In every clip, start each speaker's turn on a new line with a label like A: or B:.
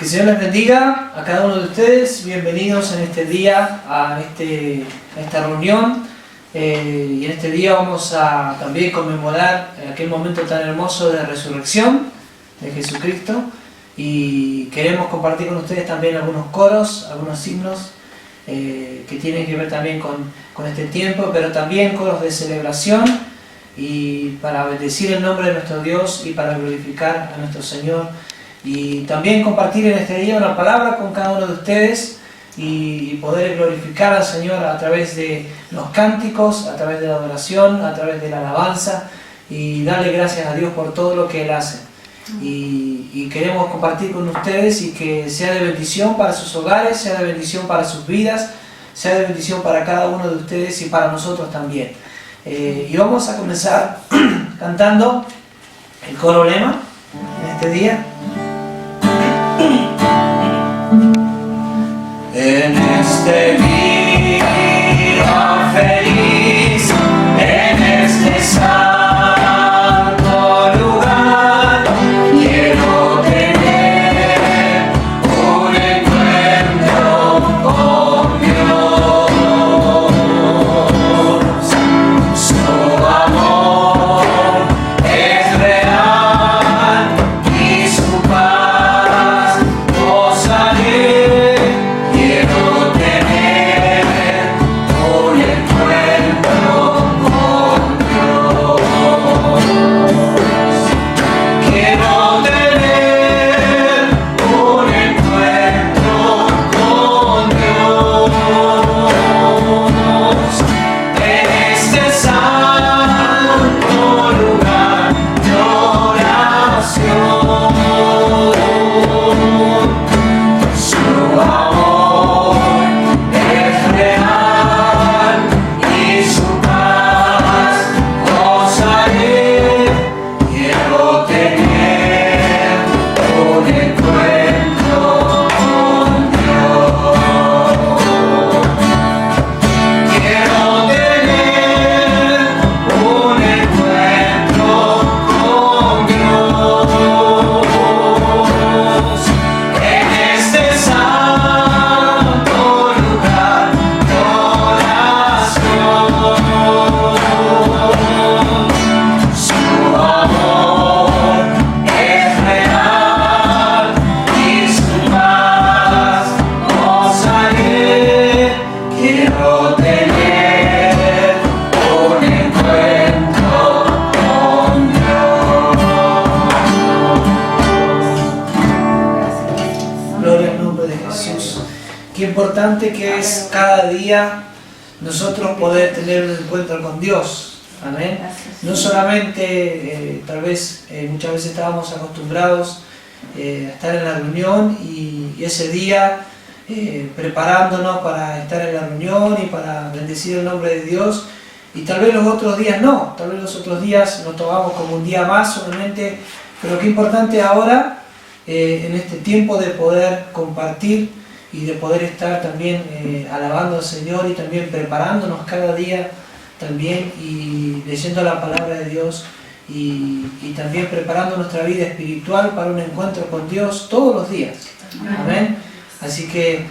A: Que el Señor les bendiga a cada uno de ustedes. Bienvenidos en este día a esta reunión. Y en este día vamos a también conmemorar aquel momento tan hermoso de resurrección de Jesucristo. Y queremos compartir con ustedes también algunos coros, algunos himnos que tienen que ver también con este tiempo, pero también coros de celebración y para bendecir el nombre de nuestro Dios y para glorificar a nuestro Señor. Y también compartir en este día una palabra con cada uno de ustedes y poder glorificar al Señor a través de los cánticos, a través de la adoración, a través de la alabanza y darle gracias a Dios por todo lo que Él hace. Y queremos compartir con ustedes y que sea de bendición para sus hogares, sea de bendición para sus vidas, sea de bendición para cada uno de ustedes y para nosotros también. Y vamos a comenzar cantando el coro lema en este día. En este día feliz, en este santo lugar, quiero tener un encuentro con Dios. Su amor es real y su paz gozaré. Quiero tener un encuentro con Dios. Quiero tener un encuentro con Dios en este santo lugar de oración. Su amor es real y su paz gozaré. Quiero tener un encuentro con Dios. Quiero tener un encuentro con Dios en este santo lugar de oración. Su amor es real y su paz gozaré. Quiero tener un encuentro con Dios. Gloria al nombre de Jesús. Qué importante que es cada día nosotros poder tener un encuentro con Dios. Amén. No solamente, tal vez, muchas veces estábamos acostumbrados a estar en la reunión y ese día preparándonos para estar en la reunión y para bendecir el nombre de Dios. Y tal vez los otros días no, tal vez los otros días nos tomamos como un día más solamente, pero qué importante ahora en este tiempo de poder compartir y de poder estar también alabando al Señor y también preparándonos cada día también y leyendo la palabra de Dios y también preparando nuestra vida espiritual para un encuentro con Dios todos los días. Amén. Así que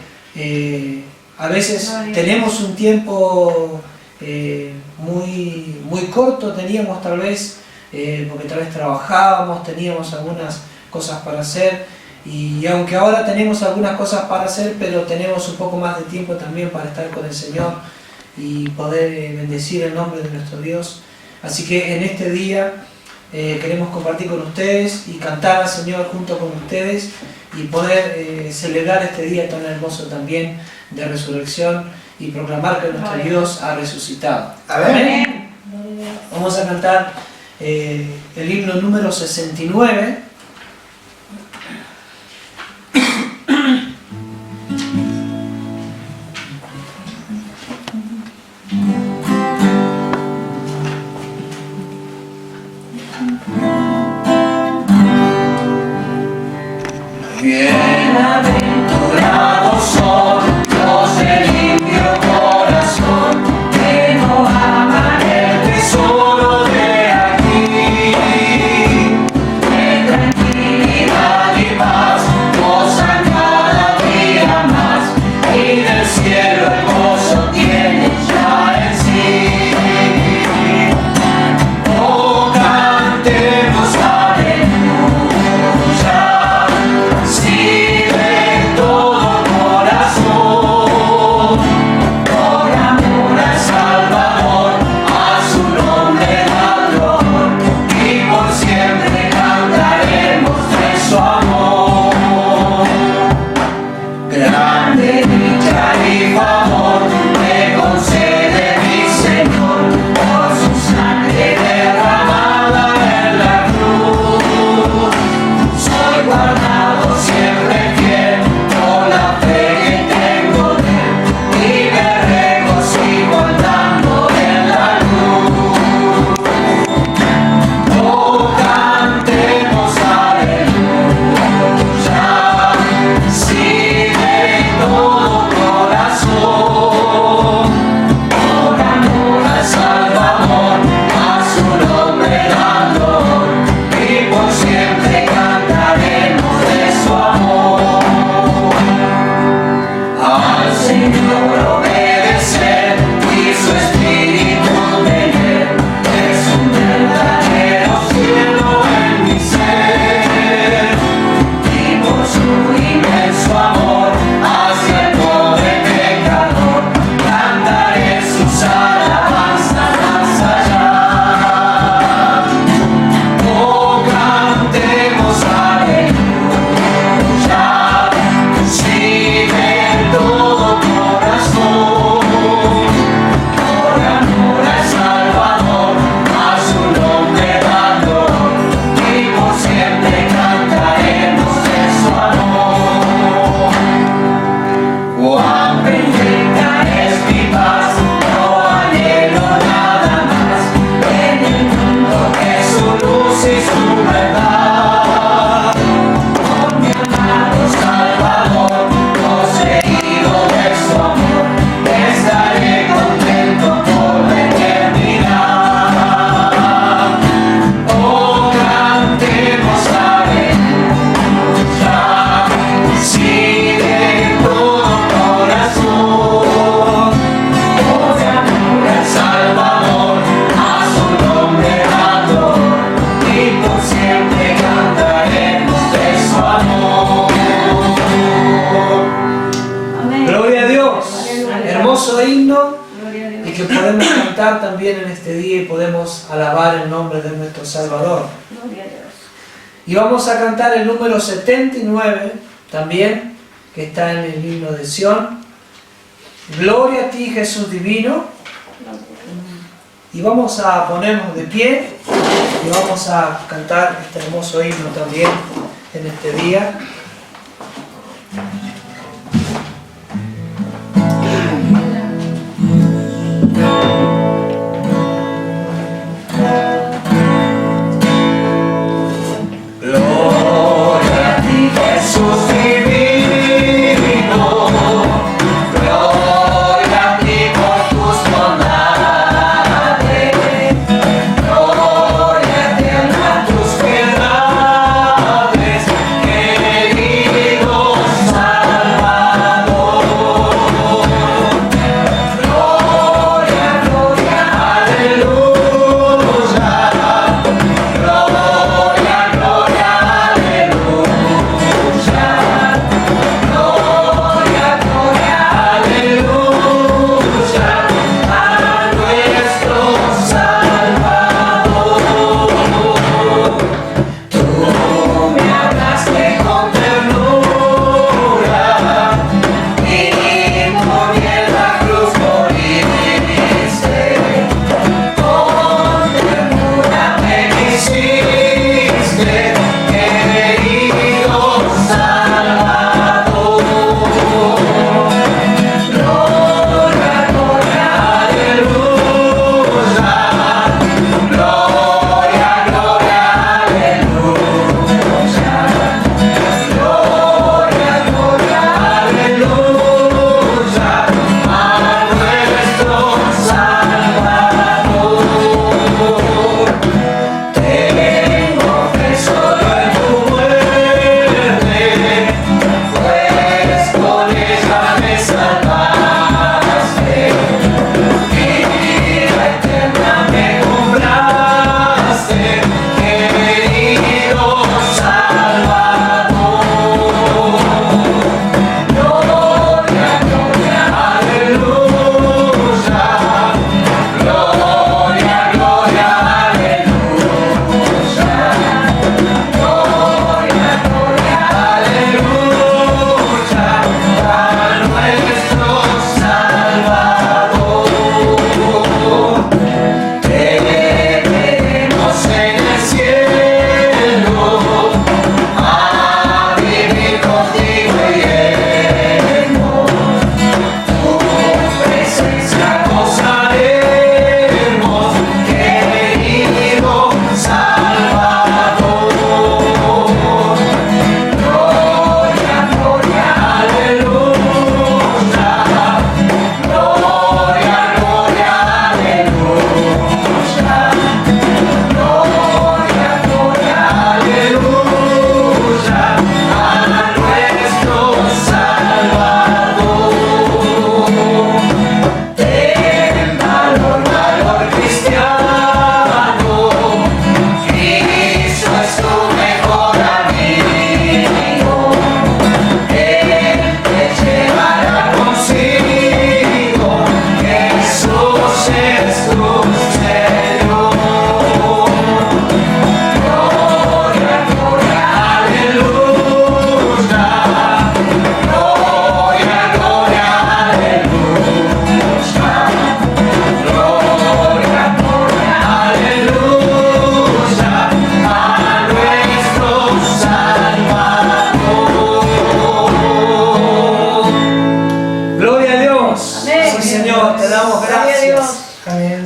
A: a veces tenemos un tiempo muy corto, teníamos tal vez, porque tal vez trabajábamos, teníamos algunas cosas para hacer y aunque ahora tenemos algunas cosas para hacer, pero tenemos un poco más de tiempo también para estar con el Señor y poder bendecir el nombre de nuestro Dios. Así que en este día queremos compartir con ustedes y cantar al Señor junto con ustedes y poder celebrar este día tan hermoso también de resurrección y proclamar que nuestro Dios ha resucitado. Amén. Vamos a cantar el himno número 69. Bienaventurados son los de limpio corazón, que no aman el tesoro de aquí. En tranquilidad y paz gozan himno y que podemos cantar también en este día y podemos alabar el nombre de nuestro Salvador. Y vamos a cantar el número 79 también, que está en el himno de Sión. Gloria a ti, Jesús divino. Y vamos a ponernos de pie y vamos a cantar este hermoso himno también en este día. Gloria a ti, Jesús divino.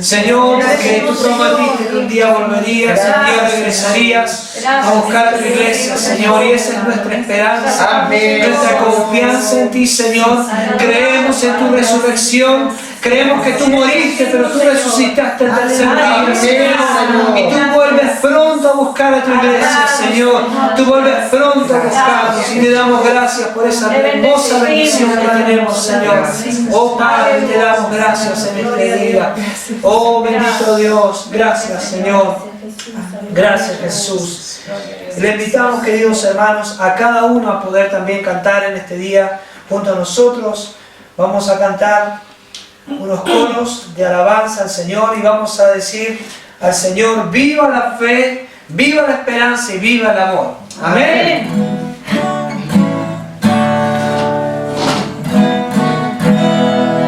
A: Señor, porque tú prometiste que un día volverías, un día regresarías a buscar a tu iglesia, Señor, y esa es nuestra esperanza, nuestra confianza en ti, Señor. Creemos en tu resurrección, creemos que tú moriste, pero tú resucitaste el tercer día, Señor, y tú vuelves pronto a buscar a tu iglesia, Señor. Tú vuelves pronto a buscarnos y te damos gracias por esa hermosa bendición que tenemos, Señor. Oh Padre, te damos gracias en este día. Oh bendito Dios, gracias, Señor. Gracias, Jesús. Le invitamos, queridos hermanos, a cada uno a poder también cantar en este día junto a nosotros. Vamos a cantar unos coros de alabanza al Señor y vamos a decir al Señor: viva la fe, viva la esperanza y viva el amor. Amén.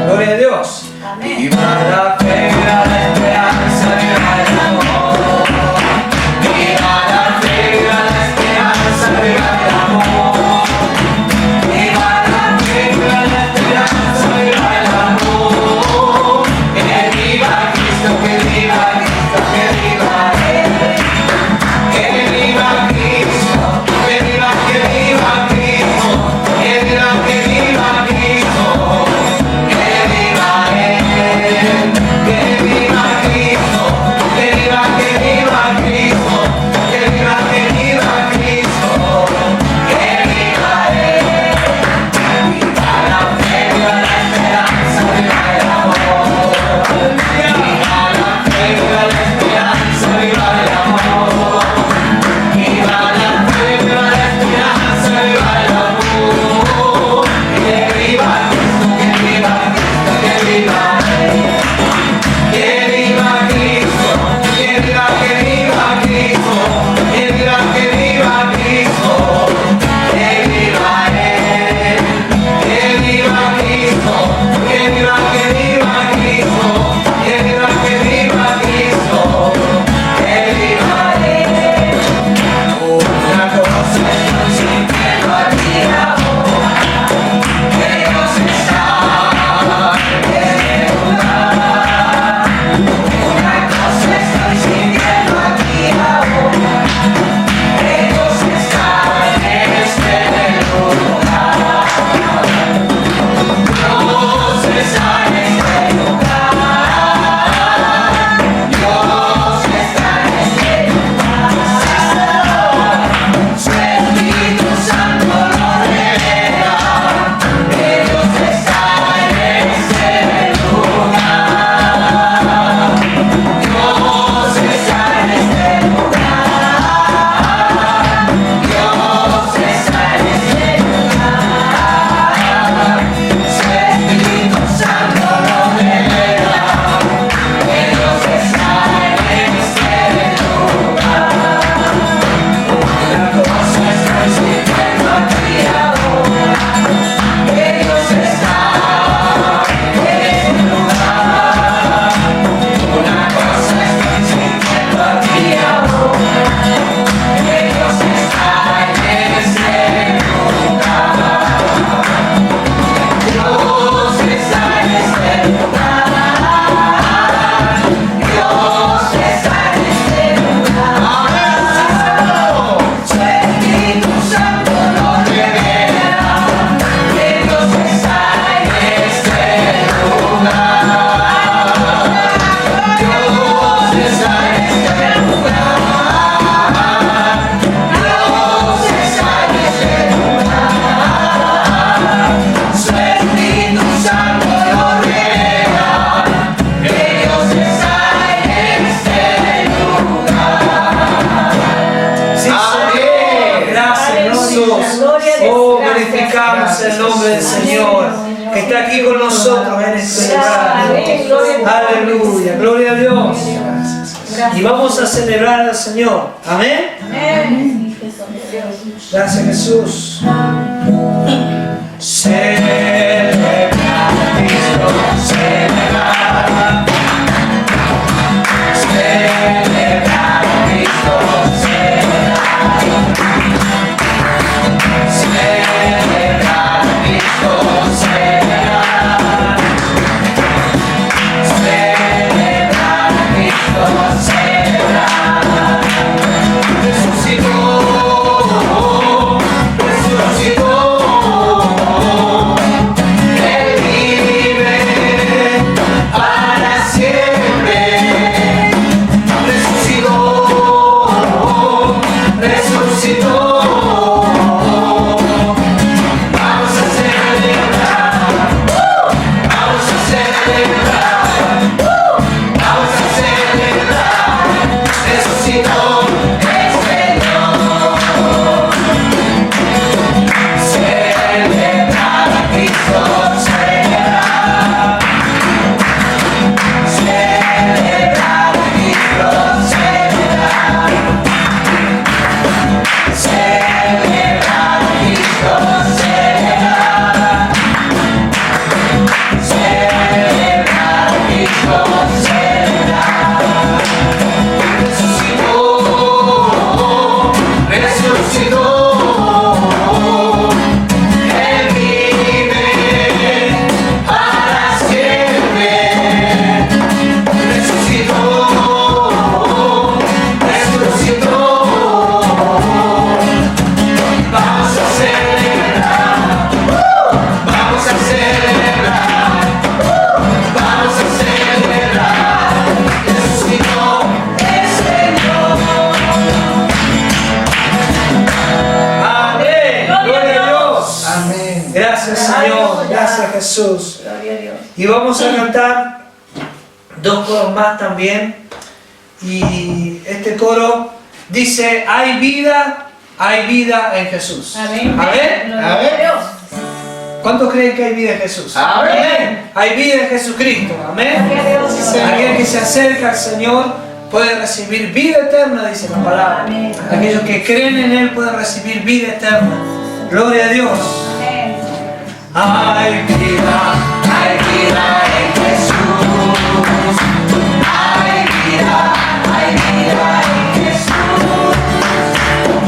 A: Gloria a Dios.
B: Amén.
A: Viva la fe, viva la esperanza, viva el amor. Viva la fe, viva la esperanza, viva el amor. Viva la fe, viva la esperanza, viva el amor. Que viva Cristo, que viva Cristo, que viva Él. Que viva Cristo, que viva Cristo, que viva Cristo. Que viva Cristo. Glorificamos el nombre del Señor que está aquí con nosotros en este lugar. Aleluya, gloria a Dios. Y vamos a celebrar al Señor. Amén. Gracias, Jesús. Celebra a Cristo, celebra. Celebra a Cristo, celebra. Celebra a Cristo, celebra. Celebra a Cristo, celebra. Resucitó, resucitó. Gracias, Señor. Gracias, Jesús.
B: Gloria a Dios.
A: Y vamos a cantar 2 coros más también. Y este coro dice: hay vida en Jesús.
B: Amén.
A: Amén.
B: Gloria a Dios.
A: ¿Cuántos creen que hay vida en Jesús?
C: Amén.
A: Hay vida en Jesucristo. Amén.
B: Gloria a Dios.
A: Aquel que se acerca al Señor puede recibir vida eterna, dice la palabra.
B: Amén.
A: Aquellos que creen en Él pueden recibir vida eterna. Gloria a Dios.
B: Amén.
A: Hay vida en Jesús. Hay vida en Jesús.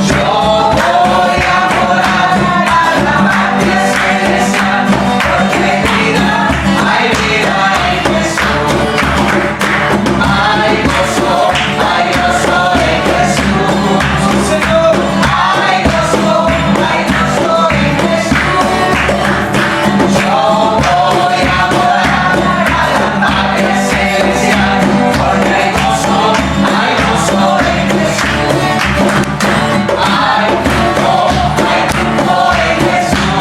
A: Yo voy a morar a la presencia, porque hay vida en Jesús. Hay gozo en Jesús. Señor, hay gozo en Jesús. Yo voy a morar a la presencia, porque hay gozo en Jesús. Hay gozo en Jesús.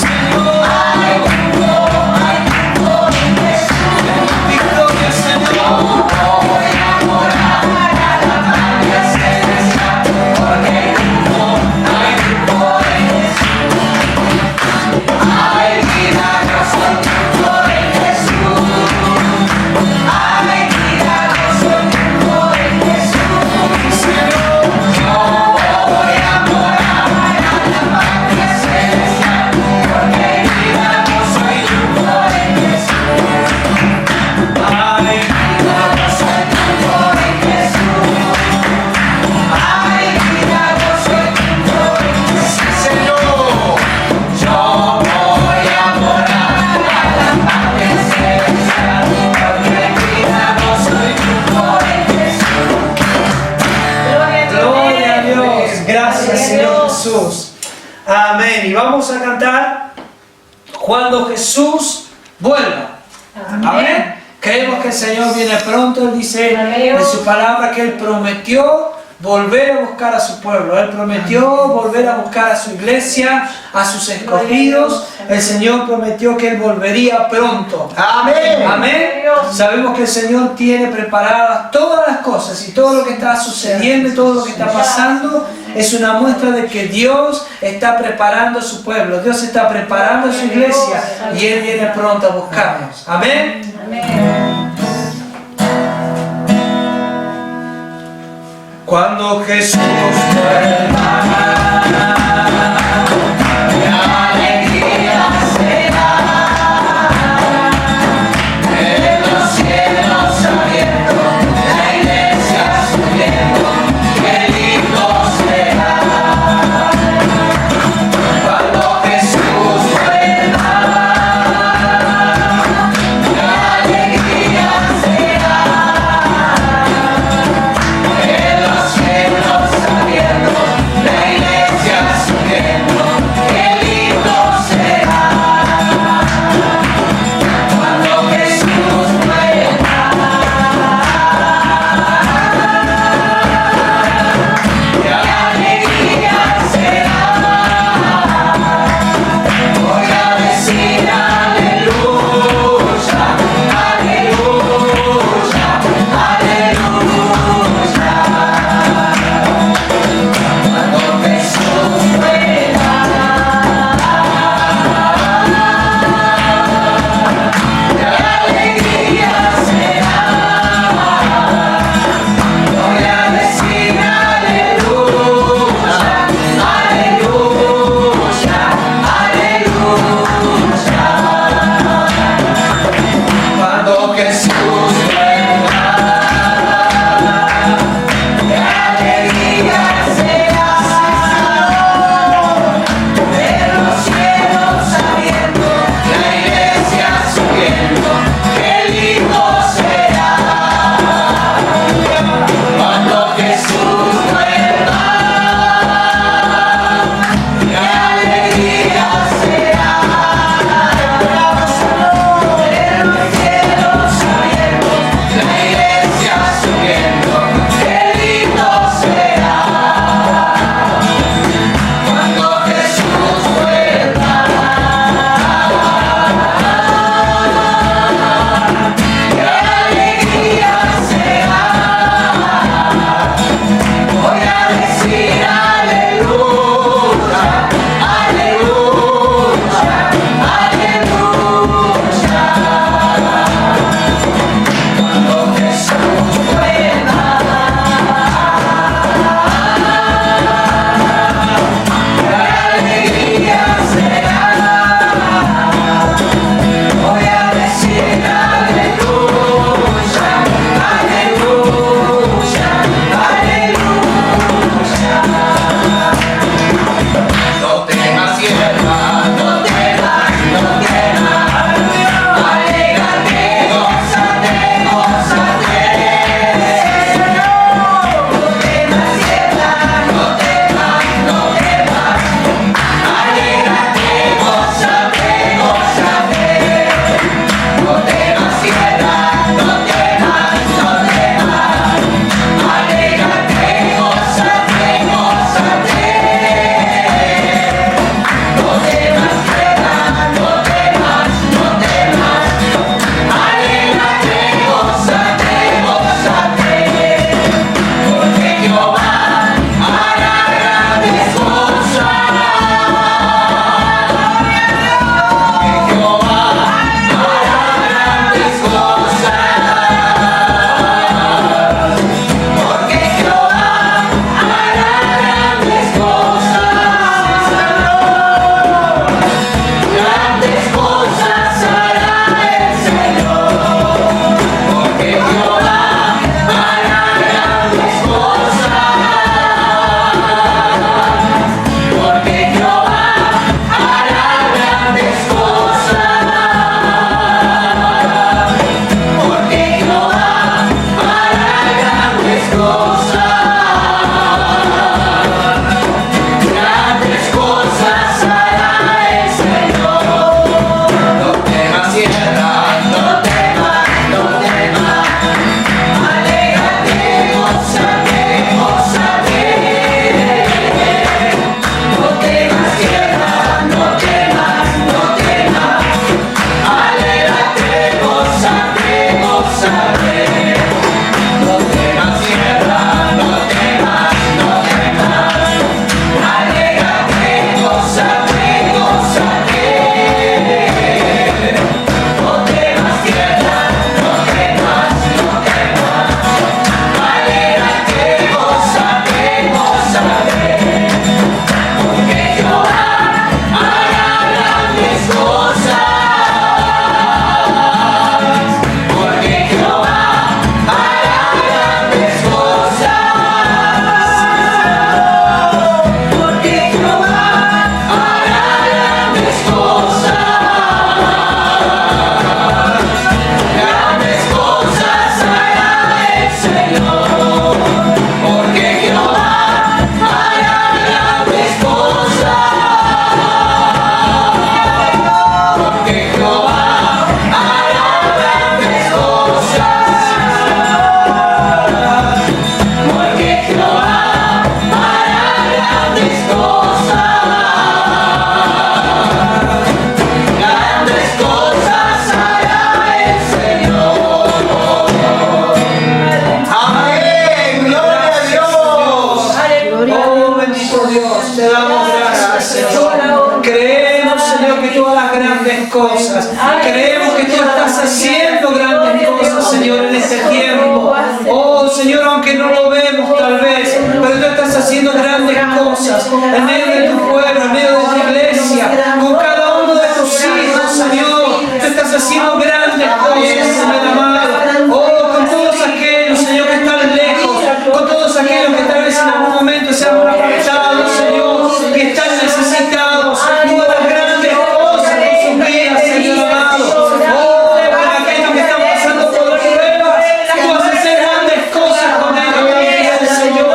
A: Señor, hay gozo en Jesús. Victoria, Señor. Voy a morar a la presencia, porque hay gozo en Jesús. Hay milagros en Jesús. Hay milagros en Jesús. Señor, yo voy a morar a la presencia, porque hay milagros en Jesús. Hay milagros en Jesús. Hay milagros en Jesús. Señor, yo voy a morar a la presencia, porque hay milagros en Jesús. Gloria a Dios. Gracias, Señor Jesús. Amén. Y vamos a cantar cuando Jesús vuelva. Amén. Creemos que el Señor viene pronto. Él dice en su palabra que Él prometió volver a buscar a su pueblo. Él prometió volver a buscar a su iglesia, a sus escogidos. El Señor prometió que Él volvería pronto.
C: Amén.
A: Amén. Sabemos que el Señor tiene preparadas todas las cosas, y todo lo que está sucediendo y todo lo que está pasando es una muestra de que Dios está preparando a su pueblo. Dios está preparando a su iglesia y Él viene pronto a buscarnos. Amén.
B: Amén.
A: Cuando Jesús vuelva, la alegría será en los cielos abiertos, la iglesia subiendo, qué lindo será. Cuando Jesús vuelva, la alegría será en los cielos abiertos, la todas las grandes cosas. Creemos que tú estás haciendo grandes cosas, Señor, en este tiempo. Oh, Señor, aunque no lo vemos tal vez, pero tú estás haciendo grandes cosas en medio de tu pueblo, en medio de tu iglesia, con cada uno de tus hijos, Señor. Tú estás haciendo grandes cosas, Señor amado. Oh, con todos aquellos, Señor, que están lejos, con todos aquellos que tal vez en algún momento se han apartado, Señor, que están necesitados, todas las grandes cosas en sus vidas, Señor amado. Oh, con aquellos que están pasando por pruebas, tú vas a hacer grandes cosas con ellos también, Señor.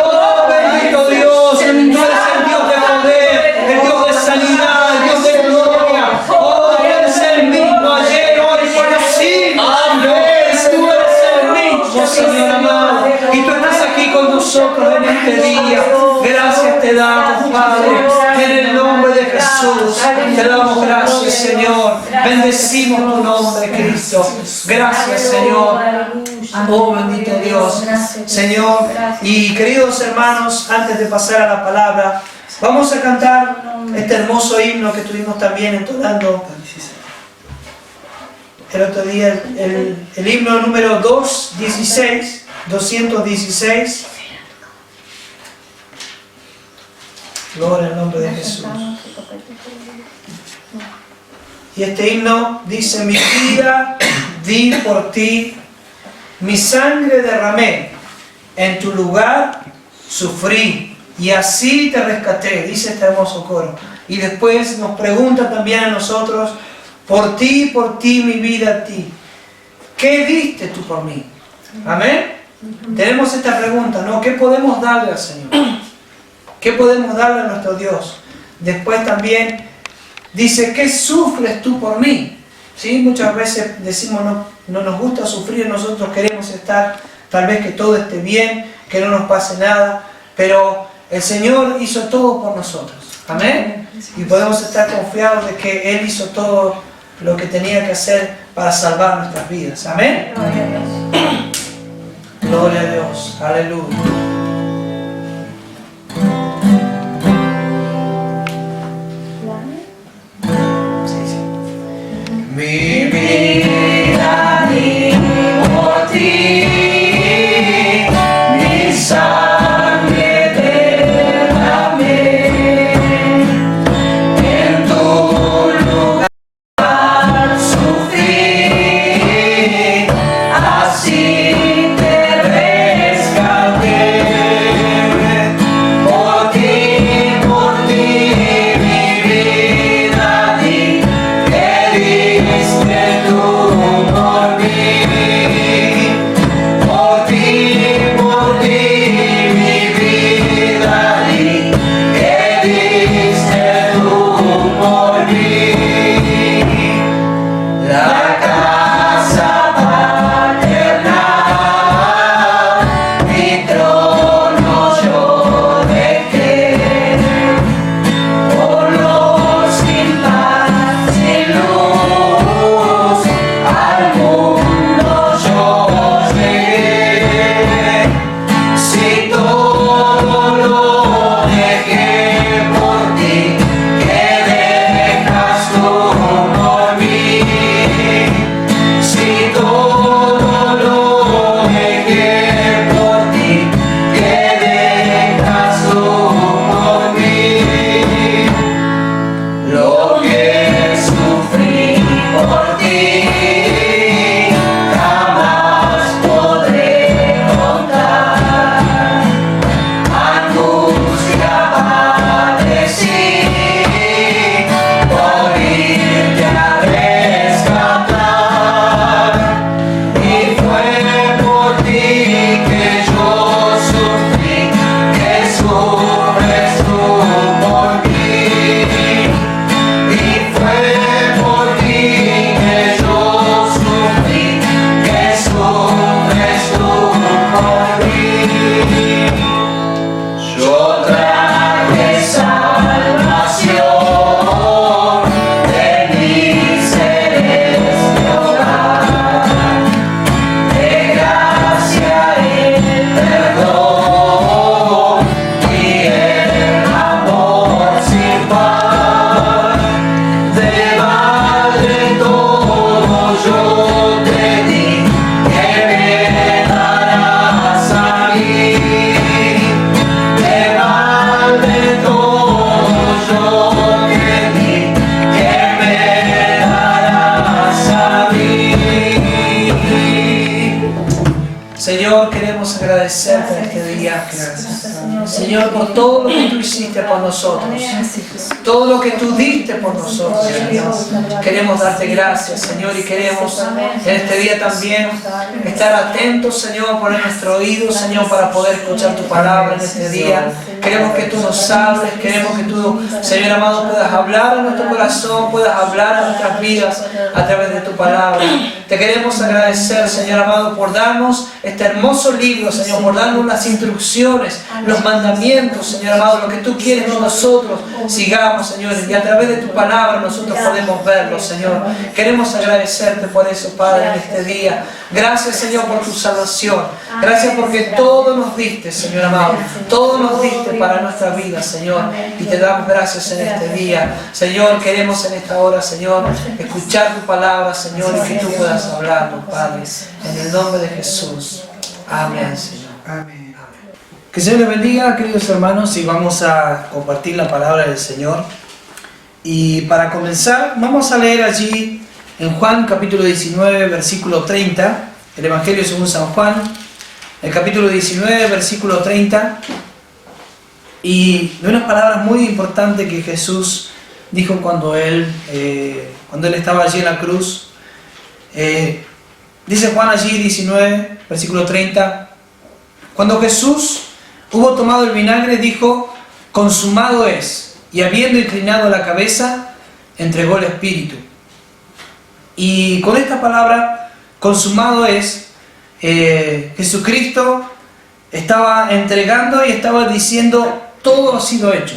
A: Oh, bendito Dios, tú eres el Dios de poder, el Dios de sanidad, el Dios de gloria. Oh, tú eres el mismo ayer, hoy y por siempre. Tú eres el mismo, Señor amado. Y tú estás aquí con nosotros en este día. Gracias te damos, Padre. En el nombre de Jesús te damos gracias, Señor. Bendecimos tu nombre, Cristo. Gracias, Señor. Oh, bendito Dios, Señor. Y queridos hermanos, antes de pasar a la palabra, vamos a cantar este hermoso himno que estuvimos también entonando el otro día, el himno número 216. Gloria al nombre de Jesús. Y este himno dice: mi vida di por ti, mi sangre derramé, en tu lugar sufrí, y así te rescaté, dice este hermoso coro. Y después nos pregunta también a nosotros: por ti mi vida a ti, ¿qué diste tú por mí? Amén. Tenemos esta pregunta, ¿no? ¿Qué podemos darle al Señor? ¿Qué podemos darle a nuestro Dios? Después también dice: ¿qué sufres tú por mí? ¿Sí? Muchas veces decimos no nos gusta sufrir, nosotros queremos estar, tal vez que todo esté bien, que no nos pase nada, pero el Señor hizo todo por nosotros. Amén. Y podemos estar confiados de que Él hizo todo lo que tenía que hacer para salvar nuestras vidas. Amén. Gloria a Dios. Aleluya. Mi vida di por ti, mi sangre derramé, en tu lugar sufrí, así te rescaté. Por ti mi vida di, que diste agradecerte en este día. Señor, por todo lo que tú hiciste por nosotros. Todo lo que tú diste por nosotros, Señor. Queremos darte gracias, Señor, y queremos en este día también estar atentos, Señor, poner nuestro oído, Señor, para poder escuchar tu palabra en este día. Queremos que tú nos hables, queremos que tú, Señor amado, puedas hablar a nuestro corazón, puedas hablar a nuestras vidas a través de tu palabra. Te queremos agradecer, Señor amado, por darnos este hermoso libro, Señor, por darnos las instrucciones, los mandamientos, Señor amado, lo que tú quieres que nosotros sigamos, Señor, y a través de tu palabra nosotros podemos verlo, Señor. Queremos agradecerte por eso, Padre, en este día. Gracias, Señor, por tu salvación. Gracias porque todo nos diste, Señor amado. Todo nos diste para nuestra vida, Señor. Y te damos gracias en este día. Señor, queremos en esta hora, Señor, escuchar tu palabra, Señor, y que tú puedas hablarnos, Padre. En el nombre de Jesús. Amén, Señor.
C: Amén.
A: Que el Señor les bendiga, queridos hermanos, y vamos a compartir la palabra del Señor. Y para comenzar, vamos a leer allí en Juan capítulo 19, versículo 30, el Evangelio según San Juan, el capítulo 19, versículo 30, y de unas palabras muy importantes que Jesús dijo cuando él estaba allí en la cruz. Dice Juan allí 19, versículo 30, cuando Jesús hubo tomado el vinagre, dijo, consumado es, y habiendo inclinado la cabeza, entregó el Espíritu. Y con esta palabra, consumado es, Jesucristo estaba entregando y estaba diciendo, todo ha sido hecho.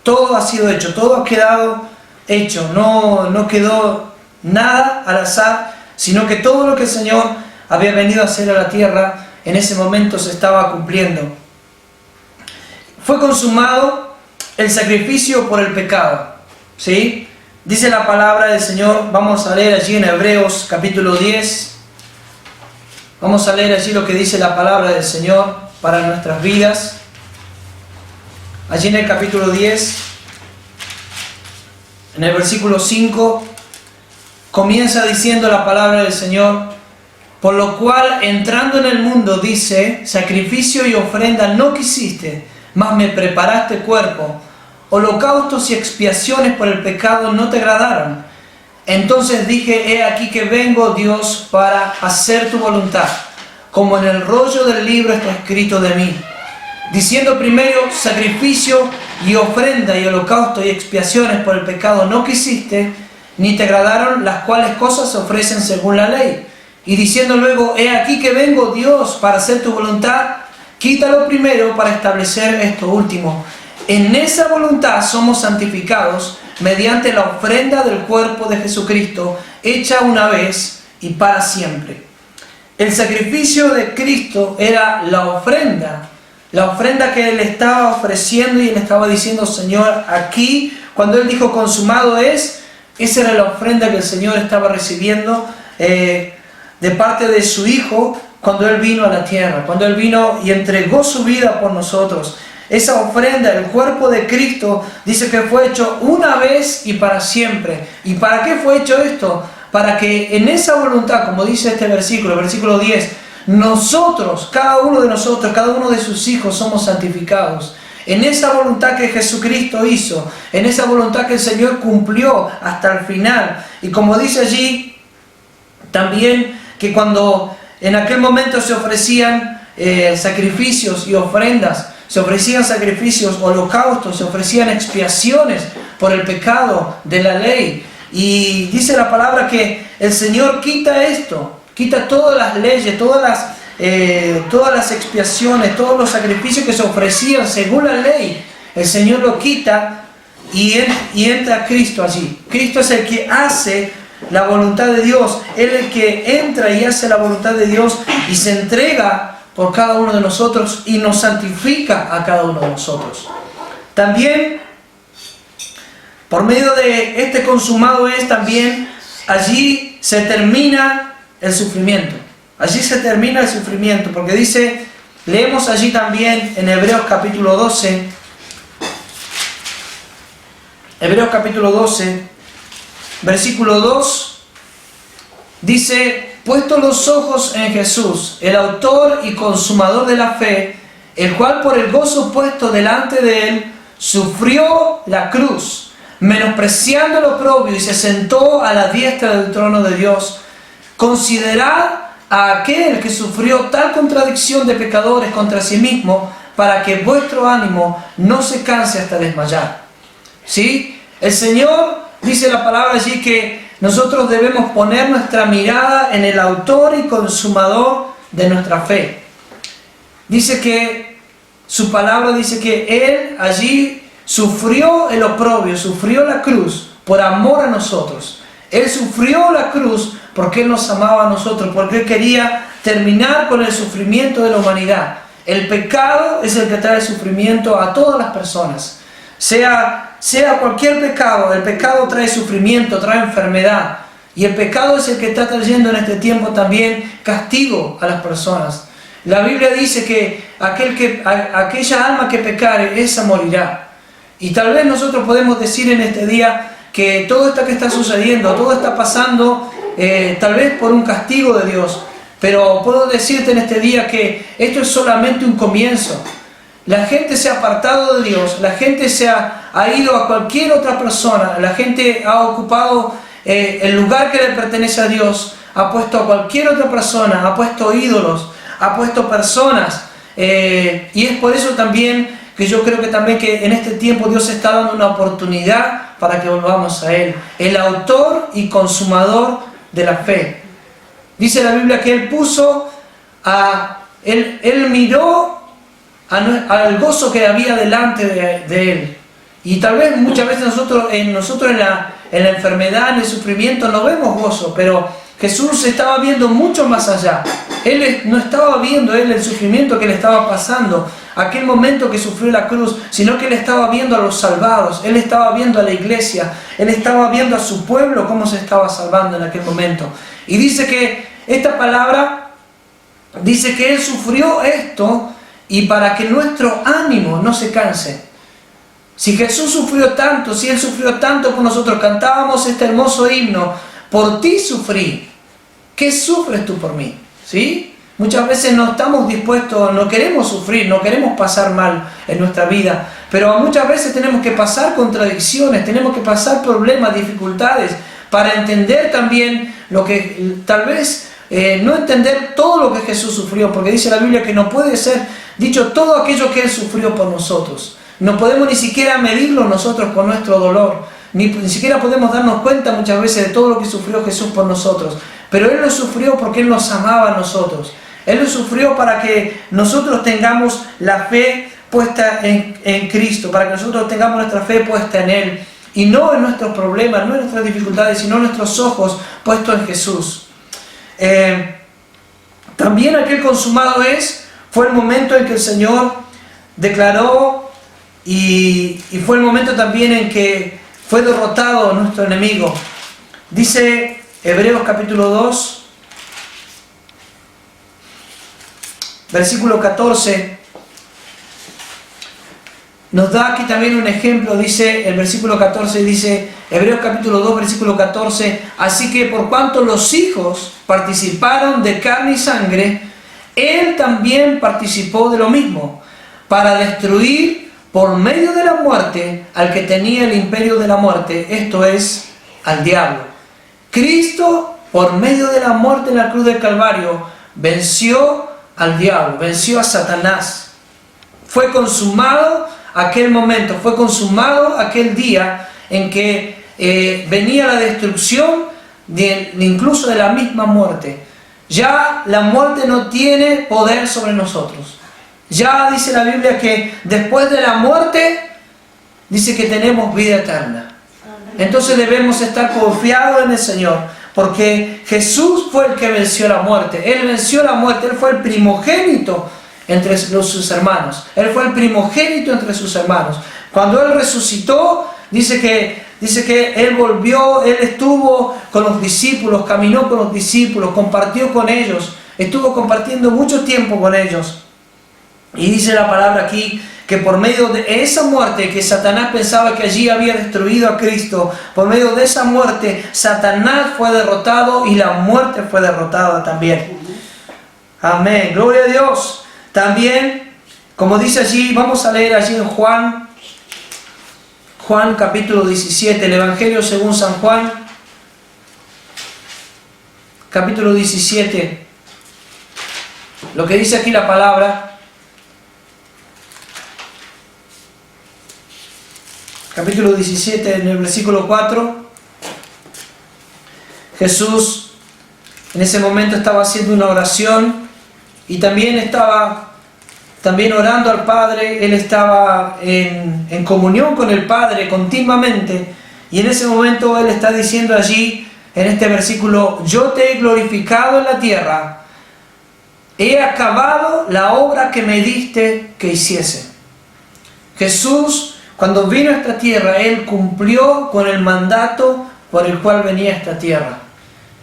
A: Todo ha sido hecho, todo ha quedado hecho. No quedó nada al azar, sino que todo lo que el Señor había venido a hacer a la tierra, en ese momento se estaba cumpliendo. Fue consumado el sacrificio por el pecado, ¿sí? Dice la palabra del Señor, vamos a leer allí en Hebreos capítulo 10, vamos a leer allí lo que dice la palabra del Señor para nuestras vidas. Allí en el capítulo 10, en el versículo 5, comienza diciendo la palabra del Señor, por lo cual entrando en el mundo dice, sacrificio y ofrenda no quisiste, mas me preparaste cuerpo. Holocaustos y expiaciones por el pecado no te agradaron. Entonces dije, he aquí que vengo, Dios, para hacer tu voluntad, como en el rollo del libro está escrito de mí. Diciendo primero, sacrificio y ofrenda y holocausto y expiaciones por el pecado no quisiste, ni te agradaron, las cuales cosas se ofrecen según la ley. Y diciendo luego, he aquí que vengo, Dios, para hacer tu voluntad, quítalo primero para establecer esto último. En esa voluntad somos santificados mediante la ofrenda del cuerpo de Jesucristo, hecha una vez y para siempre. El sacrificio de Cristo era la ofrenda que Él estaba ofreciendo, y Él estaba diciendo, Señor, aquí, cuando Él dijo consumado es, esa era la ofrenda que el Señor estaba recibiendo de parte de su Hijo cuando Él vino a la tierra, cuando Él vino y entregó su vida por nosotros. Esa ofrenda, el cuerpo de Cristo, dice que fue hecho una vez y para siempre. ¿Y para qué fue hecho esto? Para que en esa voluntad, como dice este versículo, versículo 10, nosotros, cada uno de nosotros, cada uno de sus hijos somos santificados. En esa voluntad que Jesucristo hizo, en esa voluntad que el Señor cumplió hasta el final. Y como dice allí, también que cuando en aquel momento se ofrecían sacrificios y ofrendas, se ofrecían sacrificios, holocaustos, se ofrecían expiaciones por el pecado de la ley. Y dice la palabra que el Señor quita esto, quita todas las leyes, todas las expiaciones, todos los sacrificios que se ofrecían según la ley. El Señor lo quita y entra Cristo allí. Cristo es el que hace la voluntad de Dios. Él es el que entra y hace la voluntad de Dios y se entrega por cada uno de nosotros y nos santifica a cada uno de nosotros. También, por medio de este consumado es, también allí se termina el sufrimiento. Allí se termina el sufrimiento, porque dice, leemos allí también en Hebreos capítulo 12, Hebreos capítulo 12, versículo 2 Dice, puesto los ojos en Jesús, el autor y consumador de la fe, el cual por el gozo puesto delante de él, sufrió la cruz, menospreciando el oprobio, y se sentó a la diestra del trono de Dios. Considerad a aquel que sufrió tal contradicción de pecadores contra sí mismo, para que vuestro ánimo no se canse hasta desmayar. ¿Sí? El Señor dice la palabra allí que nosotros debemos poner nuestra mirada en el autor y consumador de nuestra fe. Dice que su palabra dice que Él allí sufrió el oprobio, sufrió la cruz por amor a nosotros. Él sufrió la cruz porque Él nos amaba a nosotros, porque Él quería terminar con el sufrimiento de la humanidad. El pecado es el que trae sufrimiento a todas las personas. Sea cualquier pecado, el pecado trae sufrimiento, trae enfermedad. Y el pecado es el que está trayendo en este tiempo también castigo a las personas. La Biblia dice que aquella alma que pecare, esa morirá. Y tal vez nosotros podemos decir en este día que todo esto que está sucediendo, todo está pasando tal vez por un castigo de Dios. Pero puedo decirte en este día que esto es solamente un comienzo. La gente se ha apartado de Dios, la gente ha ido a cualquier otra persona, la gente ha ocupado el lugar que le pertenece a Dios, ha puesto a cualquier otra persona, ha puesto ídolos, ha puesto personas. Y es por eso también que yo creo que también que en este tiempo Dios está dando una oportunidad para que volvamos a Él, el autor y consumador de la fe. Dice la Biblia que Él Él miró al gozo que había delante de Él. Y tal vez muchas veces nosotros en la enfermedad, en el sufrimiento, no vemos gozo, pero Jesús estaba viendo mucho más allá. Él no estaba viendo el sufrimiento que le estaba pasando, aquel momento que sufrió la cruz, sino que Él estaba viendo a los salvados, Él estaba viendo a la iglesia, Él estaba viendo a su pueblo cómo se estaba salvando en aquel momento. Y dice que esta palabra dice que Él sufrió esto y para que nuestro ánimo no se canse. Si Jesús sufrió tanto, si Él sufrió tanto por nosotros, cantábamos este hermoso himno, por ti sufrí, ¿qué sufres tú por mí? ¿Sí? Muchas veces no estamos dispuestos, no queremos sufrir, no queremos pasar mal en nuestra vida, pero muchas veces tenemos que pasar contradicciones, tenemos que pasar problemas, dificultades, para entender también lo que tal vez no entender todo lo que Jesús sufrió, porque dice la Biblia que no puede ser dicho todo aquello que Él sufrió por nosotros. No podemos ni siquiera medirlo nosotros con nuestro dolor, ni siquiera podemos darnos cuenta muchas veces de todo lo que sufrió Jesús por nosotros, pero Él lo sufrió porque Él nos amaba a nosotros. Él lo sufrió para que nosotros tengamos la fe puesta en Cristo, para que nosotros tengamos nuestra fe puesta en Él, y no en nuestros problemas, no en nuestras dificultades, sino en nuestros ojos puestos en Jesús. También aquel consumado fue el momento en que el Señor declaró y fue el momento también en que fue derrotado nuestro enemigo. Dice Hebreos capítulo 2, versículo 14, nos da aquí también un ejemplo. Dice el versículo 14, dice Hebreos capítulo 2, versículo 14, así que por cuanto los hijos participaron de carne y sangre, Él también participó de lo mismo, para destruir por medio de la muerte al que tenía el imperio de la muerte, esto es, al diablo. Cristo, por medio de la muerte en la cruz del Calvario, venció al diablo, venció a Satanás. Fue consumado aquel momento, fue consumado aquel día en que venía la destrucción incluso de la misma muerte. Ya la muerte no tiene poder sobre nosotros. Ya dice la Biblia que después de la muerte, dice que tenemos vida eterna. Entonces debemos estar confiados en el Señor, porque Jesús fue el que venció la muerte. Él venció la muerte, Él fue el primogénito entre sus hermanos. Él fue el primogénito entre sus hermanos. Cuando Él resucitó, dice que Él volvió, Él estuvo con los discípulos, caminó con los discípulos, compartió con ellos, estuvo compartiendo mucho tiempo con ellos. Y dice la palabra aquí que que por medio de esa muerte que Satanás pensaba que allí había destruido a Cristo, por medio de esa muerte Satanás fue derrotado y la muerte fue derrotada también. Amén, gloria a Dios. También, como dice allí, vamos a leer allí en Juan capítulo 17, el Evangelio según San Juan, capítulo 17, lo que dice aquí la palabra. Capítulo 17, en el versículo 4, Jesús en ese momento estaba haciendo una oración y también estaba orando al Padre. Él estaba en comunión con el Padre continuamente, y en ese momento Él está diciendo allí, en este versículo: yo te he glorificado en la tierra, he acabado la obra que me diste que hiciese. Jesús, cuando vino a esta tierra, Él cumplió con el mandato por el cual venía a esta tierra.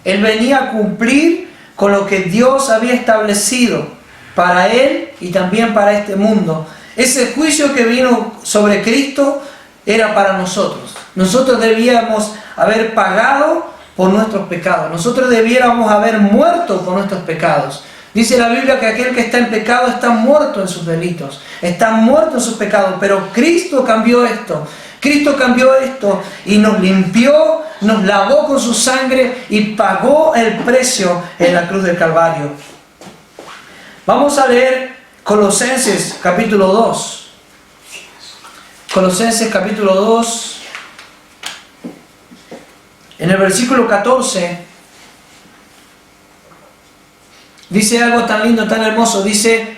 A: Él venía a cumplir con lo que Dios había establecido para Él y también para este mundo. Ese juicio que vino sobre Cristo era para nosotros. Nosotros debíamos haber pagado por nuestros pecados. Nosotros debiéramos haber muerto por nuestros pecados. Dice la Biblia que aquel que está en pecado está muerto en sus delitos, está muerto en sus pecados, pero Cristo cambió esto. Cristo cambió esto y nos limpió, nos lavó con su sangre y pagó el precio en la cruz del Calvario. Vamos a leer Colosenses capítulo 2. Colosenses capítulo 2, en el versículo 14. Dice algo tan lindo, tan hermoso. Dice,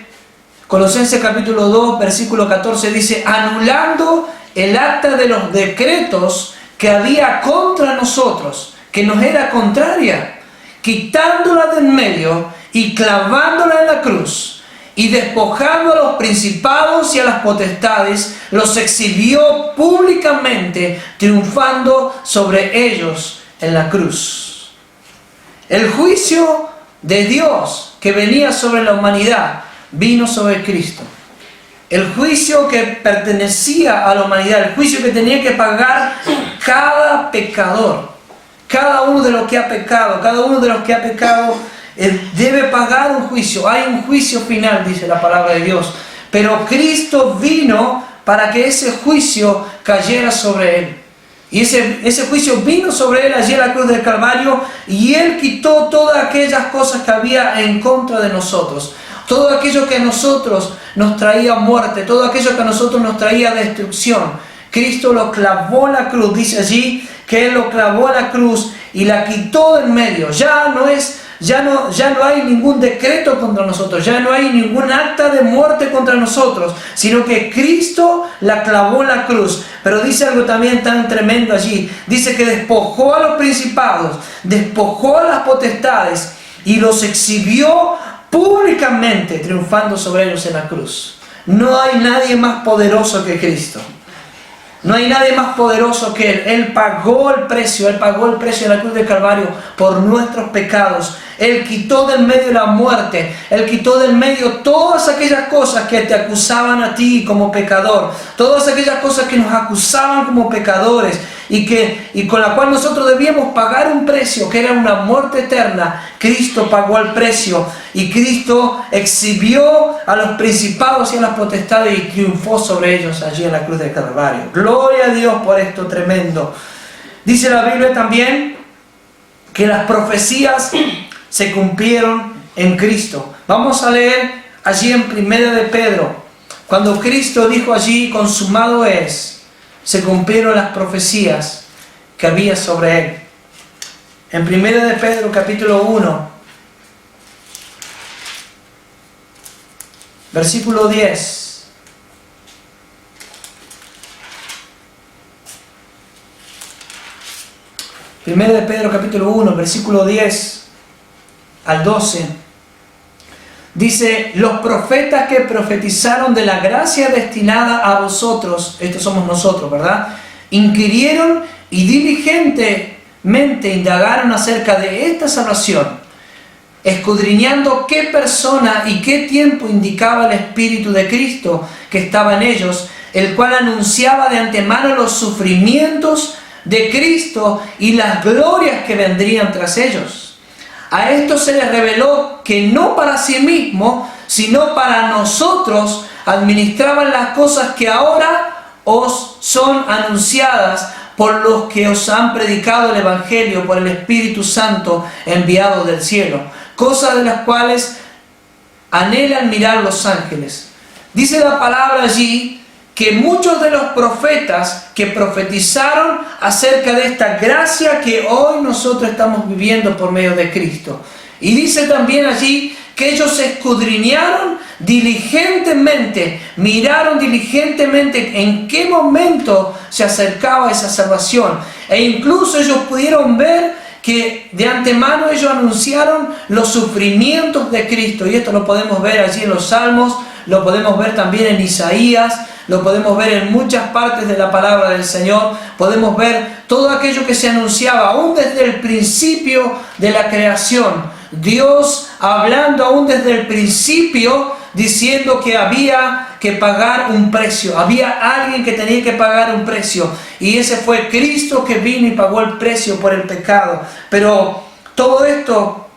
A: Colosenses capítulo 2, versículo 14, dice: anulando el acta de los decretos que había contra nosotros, que nos era contraria, quitándola de en medio y clavándola en la cruz, y despojando a los principados y a las potestades, los exhibió públicamente, triunfando sobre ellos en la cruz. El juicio de Dios que venía sobre la humanidad vino sobre Cristo. El juicio que pertenecía a la humanidad, el juicio que tenía que pagar cada pecador, cada uno de los que ha pecado, debe pagar un juicio. Hay un juicio final, dice la palabra de Dios, pero Cristo vino para que ese juicio cayera sobre Él. Y ese juicio vino sobre Él allí en la cruz del Calvario, y Él quitó todas aquellas cosas que había en contra de nosotros. Todo aquello que a nosotros nos traía muerte, todo aquello que a nosotros nos traía destrucción. Cristo lo clavó en la cruz, dice allí que Él lo clavó en la cruz y la quitó de en medio. Ya no hay ningún decreto contra nosotros, ya no hay ningún acta de muerte contra nosotros, sino que Cristo la clavó en la cruz. Pero dice algo también tan tremendo allí. Dice que despojó a los principados, despojó a las potestades y los exhibió públicamente, triunfando sobre ellos en la cruz. No hay nadie más poderoso que Cristo. No hay nadie más poderoso que Él. Él pagó el precio en la cruz del Calvario por nuestros pecados. Él quitó del medio la muerte. Él quitó del medio todas aquellas cosas que te acusaban a ti como pecador. Todas aquellas cosas que nos acusaban como pecadores y con la cual nosotros debíamos pagar un precio, que era una muerte eterna. Cristo pagó el precio y Cristo exhibió a los principados y a las potestades y triunfó sobre ellos allí en la cruz del Calvario. Gloria a Dios por esto tremendo. Dice la Biblia también que las profecías se cumplieron en Cristo. Vamos a leer allí en 1 de Pedro, cuando Cristo dijo allí: consumado es. Se cumplieron las profecías que había sobre Él. En 1 de Pedro capítulo 1, versículo 10. Primero de Pedro capítulo 1, versículo 10 al 12. Dice: los profetas que profetizaron de la gracia destinada a vosotros, estos somos nosotros, ¿verdad?, inquirieron y diligentemente indagaron acerca de esta salvación, escudriñando qué persona y qué tiempo indicaba el Espíritu de Cristo que estaba en ellos, el cual anunciaba de antemano los sufrimientos de Cristo y las glorias que vendrían tras ellos. A esto se les reveló que no para sí mismo, sino para nosotros administraban las cosas que ahora os son anunciadas por los que os han predicado el Evangelio por el Espíritu Santo enviado del cielo, cosas de las cuales anhelan mirar los ángeles. Dice la palabra allí que muchos de los profetas que profetizaron acerca de esta gracia que hoy nosotros estamos viviendo por medio de Cristo. Y dice también allí que ellos escudriñaron diligentemente, miraron diligentemente en qué momento se acercaba esa salvación. E incluso ellos pudieron ver que de antemano ellos anunciaron los sufrimientos de Cristo. Y esto lo podemos ver allí en los Salmos, lo podemos ver también en Isaías, lo podemos ver en muchas partes de la palabra del Señor. Podemos ver todo aquello que se anunciaba aún desde el principio de la creación. Dios hablando aún desde el principio, diciendo que había que pagar un precio. Había alguien que tenía que pagar un precio. Y ese fue Cristo que vino y pagó el precio por el pecado. Pero todo esto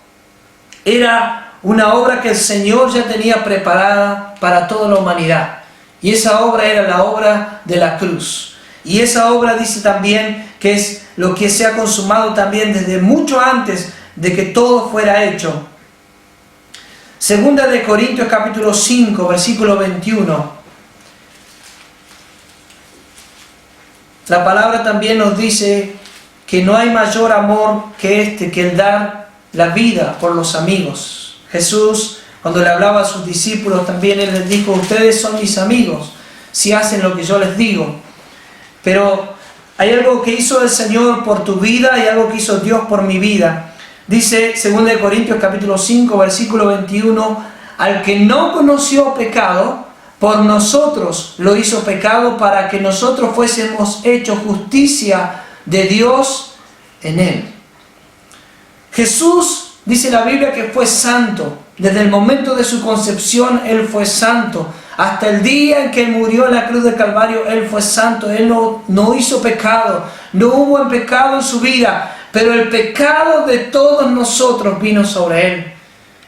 A: era una obra que el Señor ya tenía preparada para toda la humanidad. Y esa obra era la obra de la cruz. Y esa obra dice también que es lo que se ha consumado también desde mucho antes de que todo fuera hecho. Segunda de Corintios capítulo 5, versículo 21. La palabra también nos dice que no hay mayor amor que este, que el dar la vida por los amigos. Jesús, cuando le hablaba a sus discípulos, también Él les dijo: ustedes son mis amigos si hacen lo que yo les digo. Pero hay algo que hizo el Señor por tu vida y algo que hizo Dios por mi vida. Dice 2 Corintios capítulo 5, versículo 21, al que no conoció pecado, por nosotros lo hizo pecado para que nosotros fuésemos hechos justicia de Dios en Él. Jesús, dice la Biblia, que fue santo. Desde el momento de su concepción, Él fue santo. Hasta el día en que murió en la cruz del Calvario, Él fue santo. Él no hizo pecado. No hubo en pecado en su vida. Pero el pecado de todos nosotros vino sobre Él.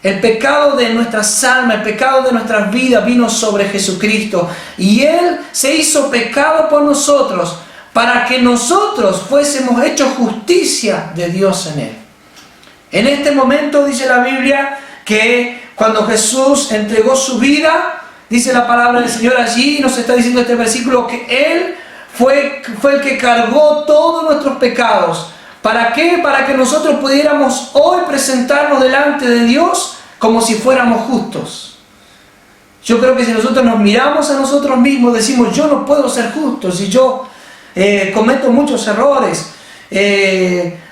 A: El pecado de nuestras almas, el pecado de nuestras vidas vino sobre Jesucristo. Y Él se hizo pecado por nosotros para que nosotros fuésemos hechos justicia de Dios en Él. En este momento dice la Biblia que cuando Jesús entregó su vida, dice la palabra del Señor allí, nos está diciendo este versículo, que Él fue el que cargó todos nuestros pecados. ¿Para qué? Para que nosotros pudiéramos hoy presentarnos delante de Dios como si fuéramos justos. Yo creo que si nosotros nos miramos a nosotros mismos, decimos: yo no puedo ser justo, si yo cometo muchos errores,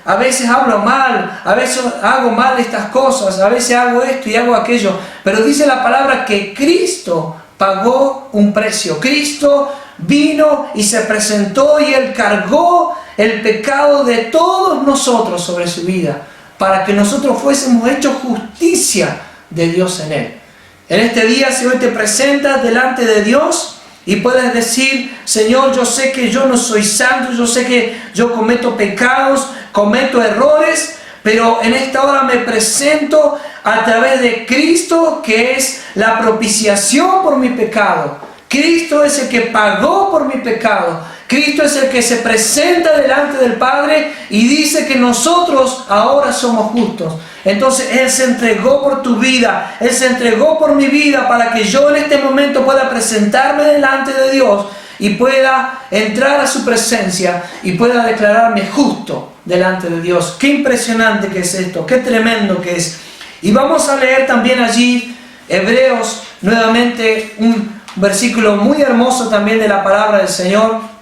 A: a veces hablo mal, a veces hago mal estas cosas, a veces hago esto y hago aquello. Pero dice la palabra que Cristo pagó un precio. Cristo vino y se presentó y Él cargó el pecado de todos nosotros sobre su vida, para que nosotros fuésemos hechos justicia de Dios en Él. En este día, si hoy te presentas delante de Dios y puedes decir: Señor, yo sé que yo no soy santo, yo sé que yo cometo pecados, cometo errores, pero en esta hora me presento a través de Cristo, que es la propiciación por mi pecado. Cristo es el que pagó por mi pecado. Cristo es el que se presenta delante del Padre y dice que nosotros ahora somos justos. Entonces Él se entregó por tu vida, Él se entregó por mi vida para que yo en este momento pueda presentarme delante de Dios y pueda entrar a su presencia y pueda declararme justo delante de Dios. Qué impresionante que es esto, qué tremendo que es. Y vamos a leer también allí Hebreos, nuevamente un versículo muy hermoso también de la palabra del Señor,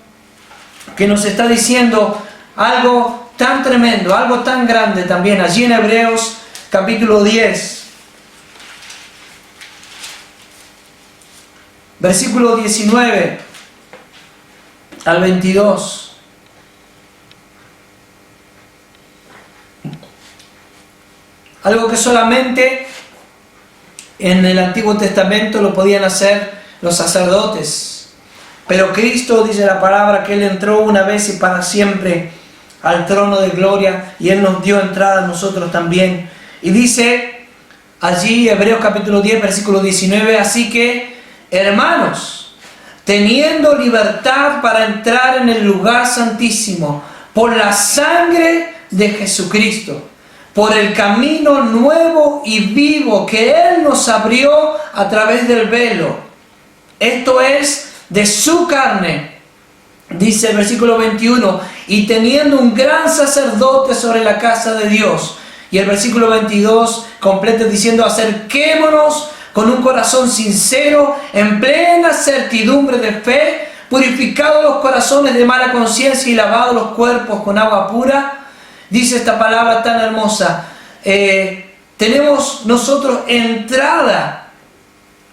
A: que nos está diciendo algo tan tremendo, algo tan grande también. Allí en Hebreos capítulo 10, versículo 19 al 22. algo que solamente en el Antiguo Testamento lo podían hacer los sacerdotes. Pero Cristo, dice la palabra, que Él entró una vez y para siempre al trono de gloria, y Él nos dio entrada a nosotros también. Y dice allí, Hebreos capítulo 10, versículo 19, así que, hermanos, teniendo libertad para entrar en el lugar santísimo, por la sangre de Jesucristo, por el camino nuevo y vivo que Él nos abrió a través del velo, esto es, de su carne, dice el versículo 21, y teniendo un gran sacerdote sobre la casa de Dios. Y el versículo 22 completa diciendo, acerquémonos con un corazón sincero, en plena certidumbre de fe, purificados los corazones de mala conciencia y lavados los cuerpos con agua pura. Dice esta palabra tan hermosa, tenemos nosotros entrada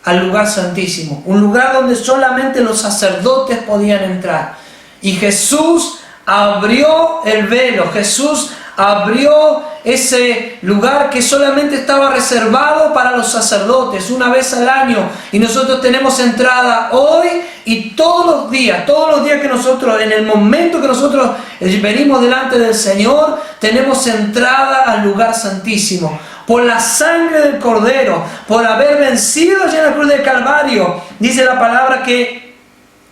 A: al lugar santísimo, un lugar donde solamente los sacerdotes podían entrar. Y Jesús abrió el velo, Jesús abrió ese lugar que solamente estaba reservado para los sacerdotes una vez al año, y nosotros tenemos entrada hoy y todos los días que nosotros, en el momento que nosotros venimos delante del Señor, tenemos entrada al lugar santísimo por la sangre del Cordero, por haber vencido allá en la cruz del Calvario. Dice la palabra que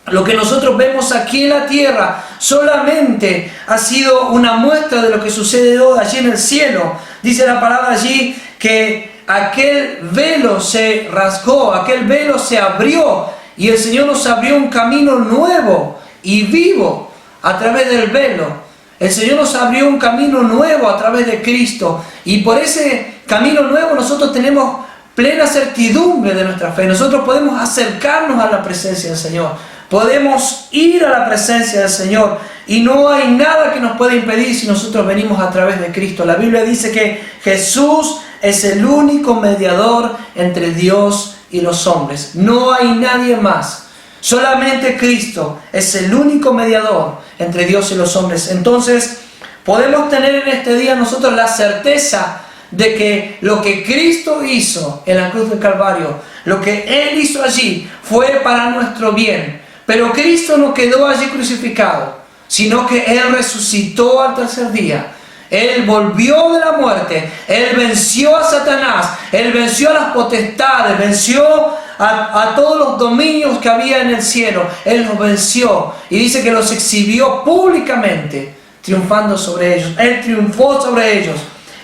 A: lo que nosotros vemos aquí en la tierra solamente ha sido una muestra de lo que sucede allí en el cielo. Dice la palabra allí que aquel velo se rasgó, aquel velo se abrió, y el Señor nos abrió un camino nuevo y vivo a través del velo. El Señor nos abrió un camino nuevo a través de Cristo, y por ese camino nuevo nosotros tenemos plena certidumbre de nuestra fe. Nosotros podemos acercarnos a la presencia del Señor, podemos ir a la presencia del Señor, y no hay nada que nos pueda impedir si nosotros venimos a través de Cristo. La Biblia dice que Jesús es el único mediador entre Dios y los hombres. No hay nadie más. Solamente Cristo es el único mediador entre Dios y los hombres. Entonces, podemos tener en este día nosotros la certeza de que lo que Cristo hizo en la cruz del Calvario, lo que Él hizo allí, fue para nuestro bien. Pero Cristo no quedó allí crucificado, sino que Él resucitó al tercer día. Él volvió de la muerte, Él venció a Satanás, Él venció a las potestades, venció a todos los dominios que había en el cielo. Él los venció y dice que los exhibió públicamente, triunfando sobre ellos. Él triunfó sobre ellos.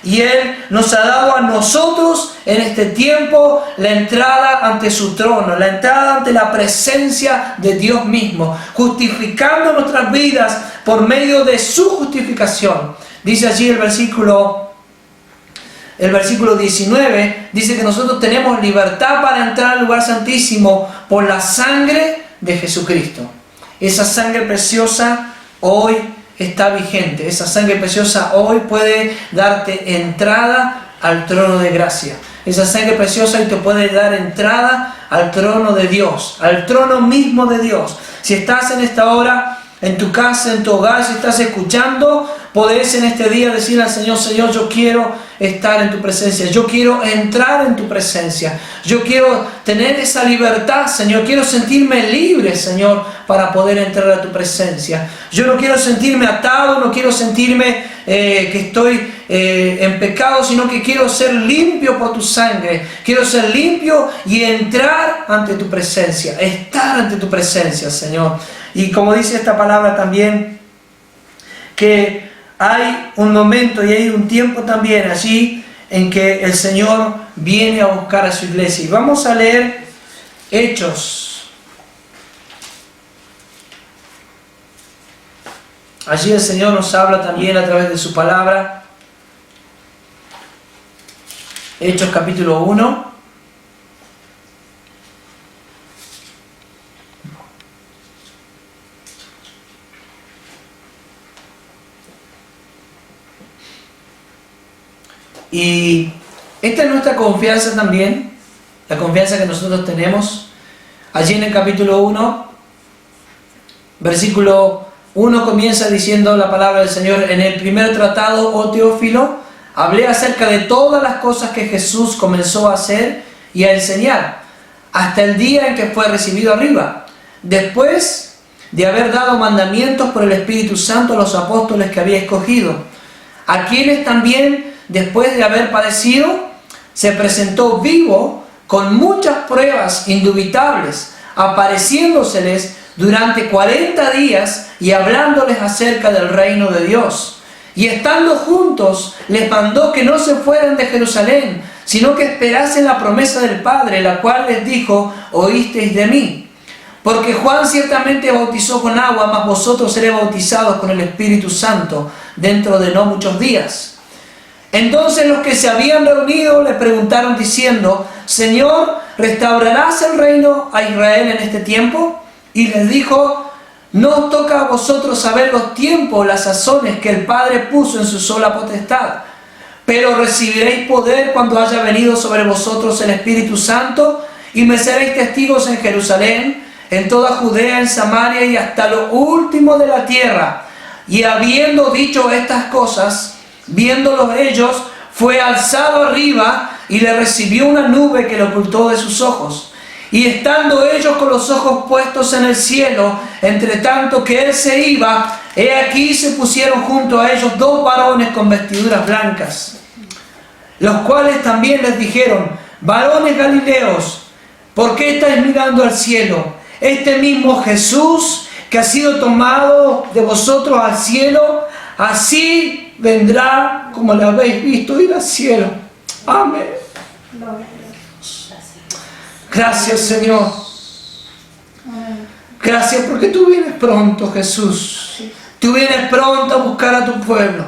A: Y Él nos ha dado a nosotros en este tiempo la entrada ante su trono, la entrada ante la presencia de Dios mismo, justificando nuestras vidas por medio de su justificación. Dice allí el versículo 19, dice que nosotros tenemos libertad para entrar al lugar santísimo por la sangre de Jesucristo. Esa sangre preciosa hoy está vigente. Esa sangre preciosa hoy puede darte entrada al trono de gracia. Esa sangre preciosa hoy te puede dar entrada al trono de Dios, al trono mismo de Dios. Si estás en esta hora, en tu casa, en tu hogar, si estás escuchando, podés en este día decir al Señor: Señor, yo quiero estar en tu presencia, yo quiero entrar en tu presencia, yo quiero tener esa libertad, Señor, quiero sentirme libre, Señor, para poder entrar a tu presencia. Yo no quiero sentirme atado, no quiero sentirme que estoy en pecado, sino que quiero ser limpio por tu sangre, quiero ser limpio y entrar ante tu presencia, estar ante tu presencia, Señor. Y como dice esta palabra también, que hay un momento y hay un tiempo también allí en que el Señor viene a buscar a su iglesia. Y vamos a leer Hechos. Allí el Señor nos habla también a través de su palabra. Hechos capítulo 1. Y esta es nuestra confianza también, la confianza que nosotros tenemos. Allí en el capítulo 1, versículo 1 comienza diciendo la palabra del Señor: en el primer tratado, oh Teófilo, hablé acerca de todas las cosas que Jesús comenzó a hacer y a enseñar, hasta el día en que fue recibido arriba, después de haber dado mandamientos por el Espíritu Santo a los apóstoles que había escogido, a quienes también, después de haber padecido, se presentó vivo con muchas pruebas indubitables, apareciéndoseles durante 40 días y hablándoles acerca del reino de Dios. Y estando juntos, les mandó que no se fueran de Jerusalén, sino que esperasen la promesa del Padre, la cual les dijo: oísteis de mí. Porque Juan ciertamente bautizó con agua, mas vosotros seréis bautizados con el Espíritu Santo dentro de no muchos días. Entonces los que se habían reunido le preguntaron diciendo: Señor, ¿restaurarás el reino a Israel en este tiempo? Y les dijo: no os toca a vosotros saber los tiempos, las sazones que el Padre puso en su sola potestad, pero recibiréis poder cuando haya venido sobre vosotros el Espíritu Santo, y me seréis testigos en Jerusalén, en toda Judea, en Samaria y hasta lo último de la tierra. Y habiendo dicho estas cosas, viéndolos ellos, fue alzado arriba y le recibió una nube que le ocultó de sus ojos. Y estando ellos con los ojos puestos en el cielo, entre tanto que él se iba, he aquí se pusieron junto a ellos 2 varones con vestiduras blancas, los cuales también les dijeron: varones galileos, ¿por qué estáis mirando al cielo? Este mismo Jesús que ha sido tomado de vosotros al cielo, así vendrá como le habéis visto ir al cielo. Amén. Gracias, Señor. Gracias porque tú vienes pronto, Jesús. Tú vienes pronto a buscar a tu pueblo.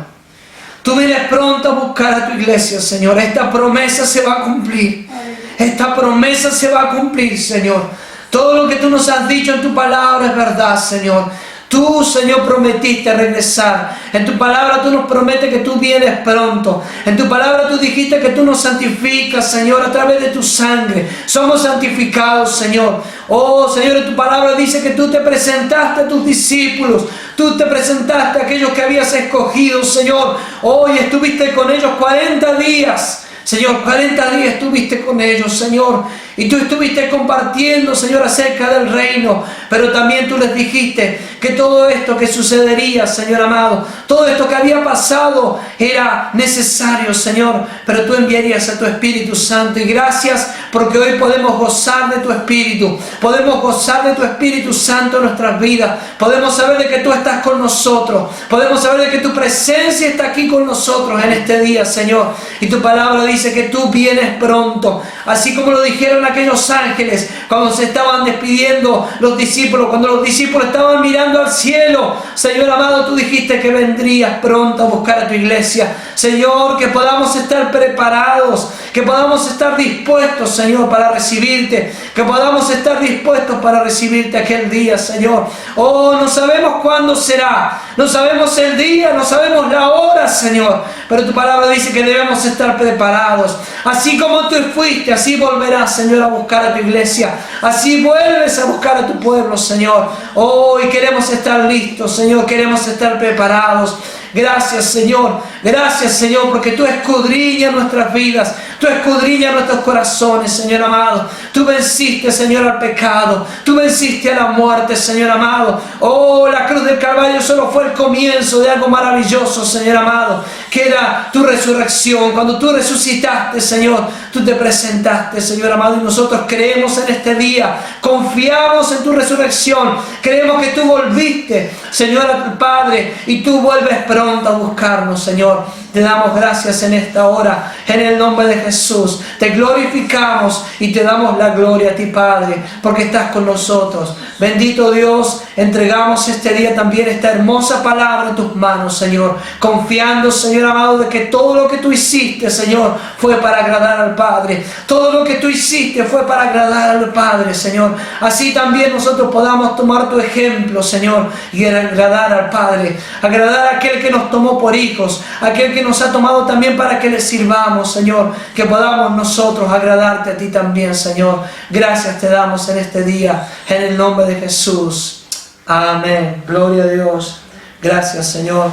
A: Tú vienes pronto a buscar a tu iglesia, Señor. Esta promesa se va a cumplir. Esta promesa se va a cumplir, Señor. Todo lo que tú nos has dicho en tu palabra es verdad, Señor. Tú, Señor, prometiste regresar. En tu palabra tú nos prometes que tú vienes pronto. En tu palabra tú dijiste que tú nos santificas, Señor, a través de tu sangre. Somos santificados, Señor. Oh, Señor, en tu palabra dice que tú te presentaste a tus discípulos. Tú te presentaste a aquellos que habías escogido, Señor. Hoy estuviste con ellos 40 días. Señor, 40 días estuviste con ellos, Señor. Y tú estuviste compartiendo, Señor, acerca del reino. Pero también tú les dijiste que todo esto que sucedería, Señor amado, todo esto que había pasado era necesario, Señor. Pero tú enviarías a tu Espíritu Santo. Y gracias porque hoy podemos gozar de tu Espíritu. Podemos gozar de tu Espíritu Santo en nuestras vidas. Podemos saber de que tú estás con nosotros. Podemos saber de que tu presencia está aquí con nosotros en este día, Señor. Y tu palabra dice que tú vienes pronto. Así como lo dijeron aquellos ángeles cuando se estaban despidiendo los discípulos, cuando los discípulos estaban mirando al cielo. Señor amado, tú dijiste que vendrías pronto a buscar a tu iglesia. Señor, que podamos estar preparados, que podamos estar dispuestos, Señor, para recibirte, que podamos estar dispuestos para recibirte aquel día, Señor. Oh, no sabemos cuándo será, no sabemos el día, no sabemos la hora, Señor, pero tu palabra dice que debemos estar preparados. Así como tú fuiste, así volverás, Señor, a buscar a tu iglesia. Así vuelves a buscar a tu pueblo, Señor. Oh, y queremos estar listos, Señor, queremos estar preparados. Gracias, Señor. Gracias, Señor, porque tú escudriñas nuestras vidas. Tú escudriñas nuestros corazones, Señor amado. Tú venciste, Señor, al pecado. Tú venciste a la muerte, Señor amado. Oh, la cruz del Calvario solo fue el comienzo de algo maravilloso, Señor amado, que era tu resurrección. Cuando tú resucitaste, Señor, tú te presentaste, Señor amado, y nosotros creemos en este día. Confiamos en tu resurrección. Creemos que tú volviste, Señor, a tu Padre, y tú vuelves pronto a buscarnos, Señor. Te damos gracias en esta hora, en el nombre de Jesús. Te glorificamos y te damos la gloria a ti, Padre, porque estás con nosotros. Bendito Dios, entregamos este día también esta hermosa palabra en tus manos, Señor, confiando, Señor amado, de que todo lo que tú hiciste, Señor, fue para agradar al Padre. Todo lo que tú hiciste fue para agradar al Padre, Señor. Así también nosotros podamos tomar tu ejemplo, Señor, y agradar al Padre, agradar a aquel que nos tomó por hijos, aquel que nos ha tomado también para que le sirvamos, Señor, que podamos nosotros agradarte a ti también, Señor. Gracias te damos en este día, en el nombre de Jesús. Amén. Gloria a Dios. Gracias, Señor.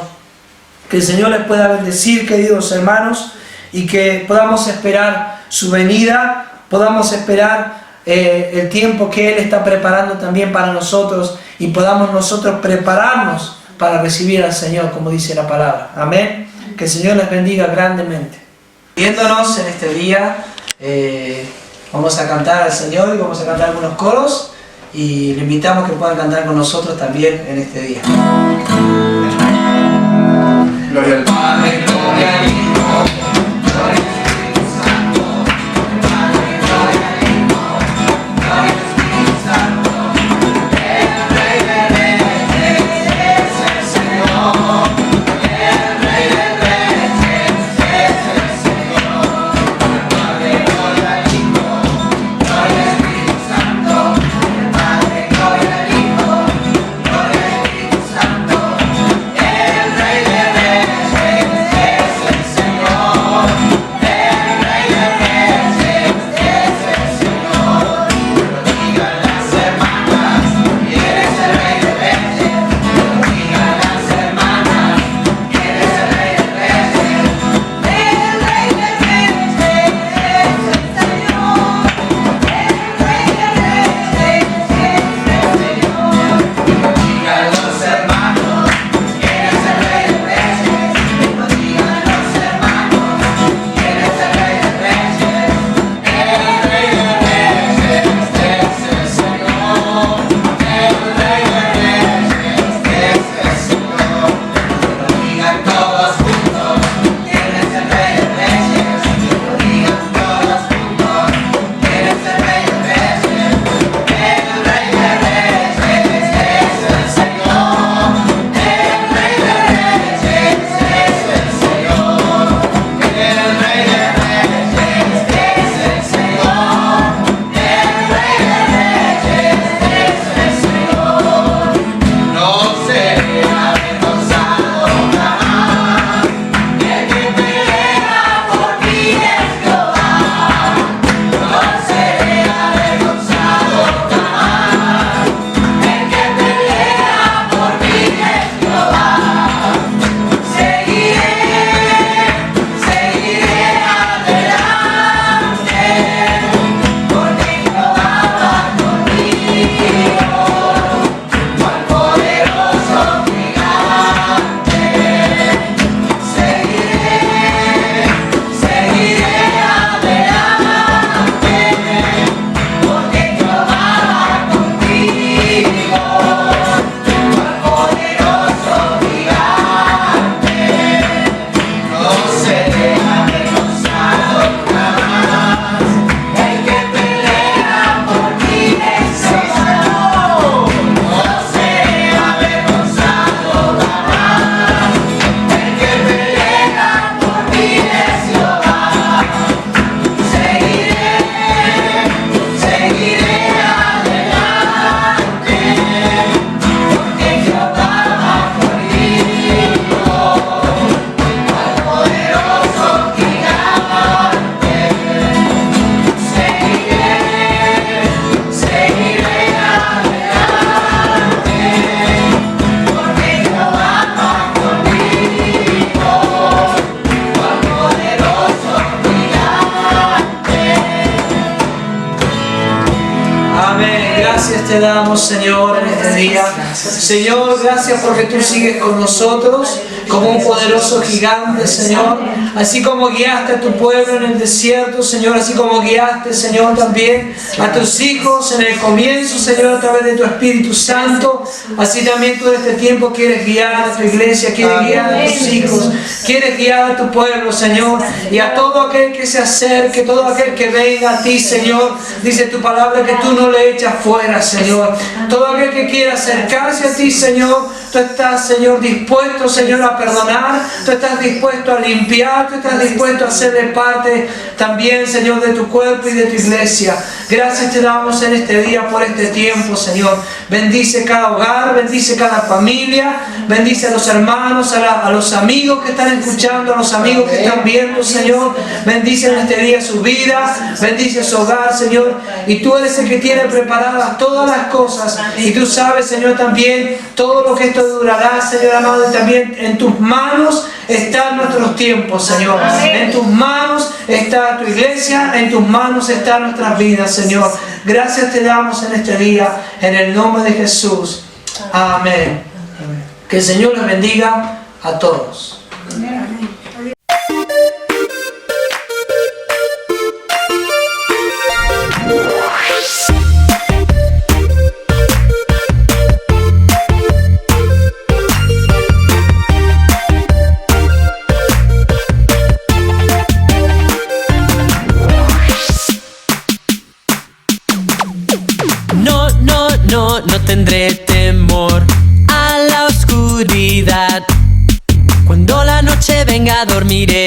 A: Que el Señor les pueda bendecir, queridos hermanos, y que podamos esperar su venida, podamos esperar el tiempo que Él está preparando también para nosotros y podamos nosotros prepararnos para recibir al Señor, como dice la palabra. Amén. Que el Señor les bendiga grandemente. Viéndonos en este día, vamos a cantar al Señor y vamos a cantar algunos coros y le invitamos que puedan cantar con nosotros también en este día.
C: Gloria al Padre, gloria al Hijo, gloria al Espíritu Santo. Padre, gloria al Hijo, gloria al Espíritu Santo. El Rey de Reyes es el Señor. El Rey de Reyes es el Señor. Padre, gloria al Hijo, gloria al Espíritu Santo. Padre, gloria al Hijo, gloria al Espíritu Santo. El Rey de
A: te damos, Señor, en este día. Señor, gracias porque tú sigues con nosotros como un poderoso gigante, Señor. Así como guiaste a tu pueblo en el desierto, Señor, así como guiaste, Señor, también a tus hijos en el comienzo, Señor, a través de tu Espíritu Santo. Así también tú en este tiempo quieres guiar a tu iglesia, quieres guiar a tus hijos, quieres guiar a tu pueblo, Señor. Y a todo aquel que se acerque, todo aquel que venga a ti, Señor, dice tu palabra que tú no le echas fuera, Señor. Todo aquel que quiera acercarse a ti, Señor, tú estás, Señor, dispuesto, Señor, a perdonar, tú estás dispuesto a limpiar, tú estás dispuesto a hacerle parte también, Señor, de tu cuerpo y de tu iglesia. Gracias te damos en este día por este tiempo, Señor. Bendice cada hogar, bendice cada familia, bendice a los hermanos, a los amigos que están escuchando, a los amigos que están viendo, Señor. Bendice en este día su vida, bendice su hogar, Señor. Y tú eres el que tiene preparadas todas las cosas. Y tú sabes, Señor, también todo lo que estos durará, Señor amado, y también en tus manos están nuestros tiempos, Señor. En tus manos está tu iglesia, en tus manos están nuestras vidas, Señor. Gracias te damos en este día, en el nombre de Jesús. Amén. Que el Señor les bendiga a todos.
D: No tendré temor a la oscuridad. Cuando la noche venga dormiré